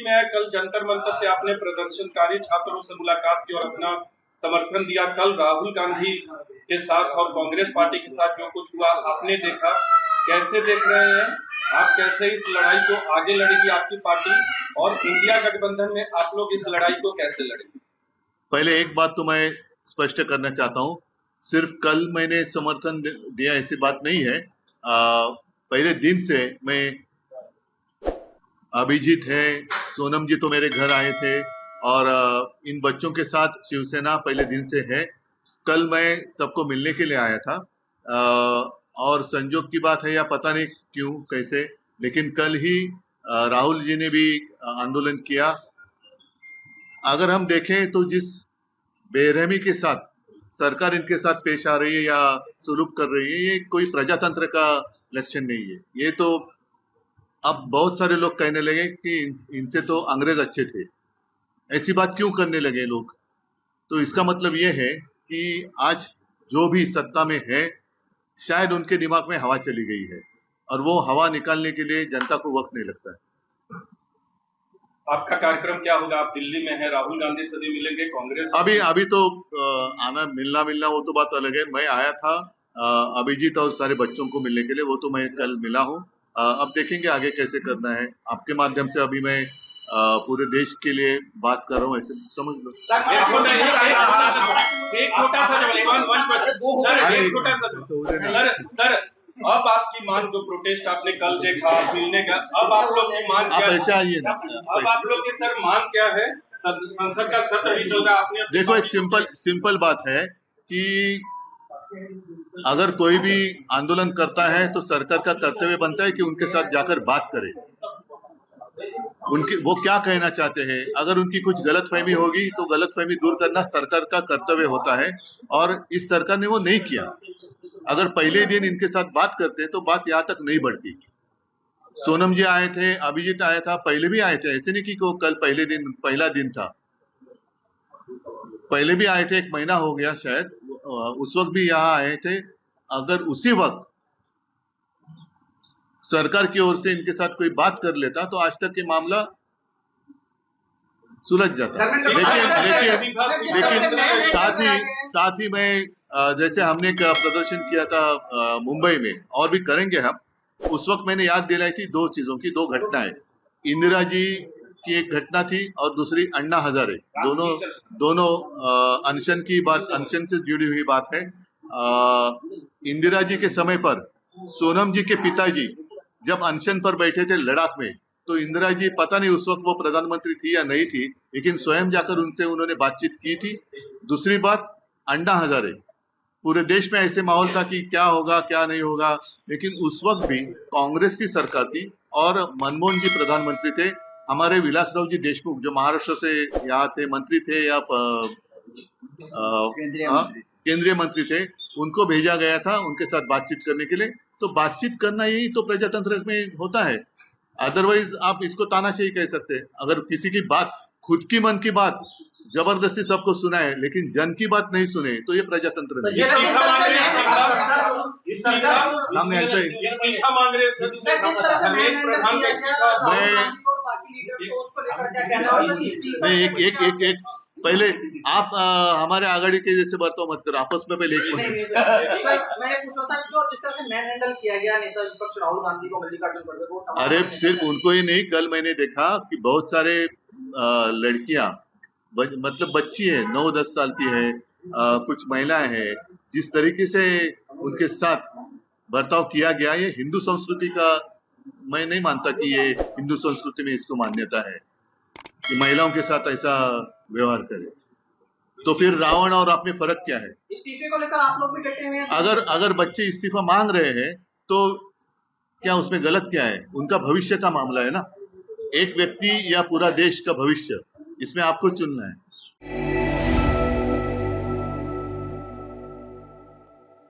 में कल जंतर मंतर पे आपने प्रदर्शनकारी छात्रों से मुलाकात की और अपना समर्थन दिया। कल राहुल गांधी के साथ और कांग्रेस पार्टी के साथ जो कुछ हुआ आपने देखा, कैसे देख रहे हैं आप? कैसे इस लड़ाई को आगे लड़ेगी आपकी पार्टी, और इंडिया गठबंधन में आप लोग इस लड़ाई को कैसे लड़ेंगे? पहले एक बात तो मैं स्पष्ट करना चाहता हूं, सिर्फ कल मैंने समर्थन दिया ऐसी बात नहीं है। पहले दिन से मैं, अभिजीत है, सोनम जी तो मेरे घर आए थे और इन बच्चों के साथ शिवसेना पहले दिन से है। कल मैं सबको मिलने के लिए आया था और संजोग की बात है या पता नहीं क्यों कैसे, लेकिन कल ही राहुल जी ने भी आंदोलन किया। अगर हम देखें तो जिस बेरहमी के साथ सरकार इनके साथ पेश आ रही है या सुलूक कर रही है, ये कोई प्रजातंत्र का लक्षण नहीं है। ये तो अब बहुत सारे लोग कहने लगे कि इनसे तो अंग्रेज अच्छे थे। ऐसी बात क्यों करने लगे लोग? तो इसका मतलब ये है कि आज जो भी सत्ता में है, शायद उनके दिमाग में हवा चली गई है और वो हवा निकालने के लिए जनता को वक्त नहीं लगता है। आपका कार्यक्रम क्या होगा? आप दिल्ली में हैं, राहुल गांधी से भी मिलेंगे, कांग्रेस? अभी तो आना मिलना वो तो बात अलग है। मैं आया था अभिजीत और सारे बच्चों को मिलने के लिए, वो तो मैं कल मिला हूँ। अब देखेंगे आगे कैसे करना है। आपके माध्यम से अभी मैं पूरे देश के लिए बात कर रहा हूँ, ऐसे समझ लो। सर, अब आपकी मांग, जो प्रोटेस्ट आपने कल देखा, मिलने का, अब आप लोग की मांग क्या है? ऐसे आइए ना, अब आप लोग की सर मांग क्या है? संसद का सत्र भी चल रहा है, आपने देखो एक सिंपल बात है कि अगर कोई भी आंदोलन करता है तो सरकार का कर्तव्य बनता है कि उनके साथ जाकर बात करे, उनकी वो क्या कहना चाहते हैं। अगर उनकी कुछ गलतफहमी होगी तो गलतफहमी दूर करना सरकार का कर्तव्य होता है, और इस सरकार ने वो नहीं किया। अगर पहले दिन इनके साथ बात करते तो बात यहाँ तक नहीं बढ़ती। सोनम जी आए थे, अभिजीत आया था, पहले भी आए थे, ऐसे नहीं कि वो कल पहला दिन था, पहले भी आए थे, 1 महीना हो गया शायद, उस वक्त भी यहाँ आए थे। अगर उसी वक्त सरकार की ओर से इनके साथ कोई बात कर लेता तो आज तक ये मामला सुलझ जाता। लेकिन साथ ही मैं, जैसे हमने प्रदर्शन किया था मुंबई में, और भी करेंगे हम, उस वक्त मैंने याद दिलाई थी 2 चीजों की, 2 घटनाएं। इंदिरा जी की एक घटना थी और दूसरी अन्ना हजारे, दोनों अनशन की बात, अनशन से जुड़ी हुई बात है। इंदिरा जी के समय पर सोनम जी के पिताजी जब अनशन पर बैठे थे लद्दाख में, तो इंदिरा जी, पता नहीं उस वक्त वो प्रधानमंत्री थी या नहीं थी, लेकिन स्वयं जाकर उनसे उन्होंने बातचीत की थी। दूसरी बात, अन्ना हजारे, पूरे देश में ऐसे माहौल था कि क्या होगा क्या नहीं होगा, लेकिन उस वक्त भी कांग्रेस की सरकार थी और मनमोहन जी प्रधानमंत्री थे। हमारे विलासराव जी देशमुख जो महाराष्ट्र से यहाँ थे, मंत्री थे या केंद्रीय मंत्री थे, उनको भेजा गया था उनके साथ बातचीत करने के लिए। तो बातचीत करना यही तो प्रजातंत्र में होता है। अदरवाइज आप इसको तानाशाही कह सकते हैं। अगर किसी की बात, खुद की मन की बात जबरदस्ती सबको सुनाए लेकिन जन की बात नहीं सुने, तो ये प्रजातंत्र नहीं है। एक पहले आप हमारे आघाड़ी के जैसे बर्ताव मत करो, आपस में पहले एक मैं पूछ रहा था जो जिस तरह से मैन हैंडल किया गया नेता विपक्ष राहुल गांधी को, मल्लिकार्जुन खड़गे को, अरे सिर्फ उनको ही नहीं, कल मैंने देखा कि बहुत सारे लड़कियां, मतलब बच्ची है, 9-10 साल की है, कुछ महिलाएं हैं, जिस तरीके से उनके साथ बर्ताव किया गया, ये हिंदू संस्कृति का, मैं नहीं मानता कि ये हिंदू संस्कृति में इसको मान्यता है कि महिलाओं के साथ ऐसा व्यवहार करे। तो फिर रावण और आप में फर्क क्या है? इस्तीफे को लेकर आप लोग भी डटे हुए हैं। अगर बच्चे इस्तीफा मांग रहे हैं तो क्या उसमें गलत क्या है? उनका भविष्य का मामला है ना, एक व्यक्ति या पूरा देश का भविष्य, इसमें आपको चुनना है।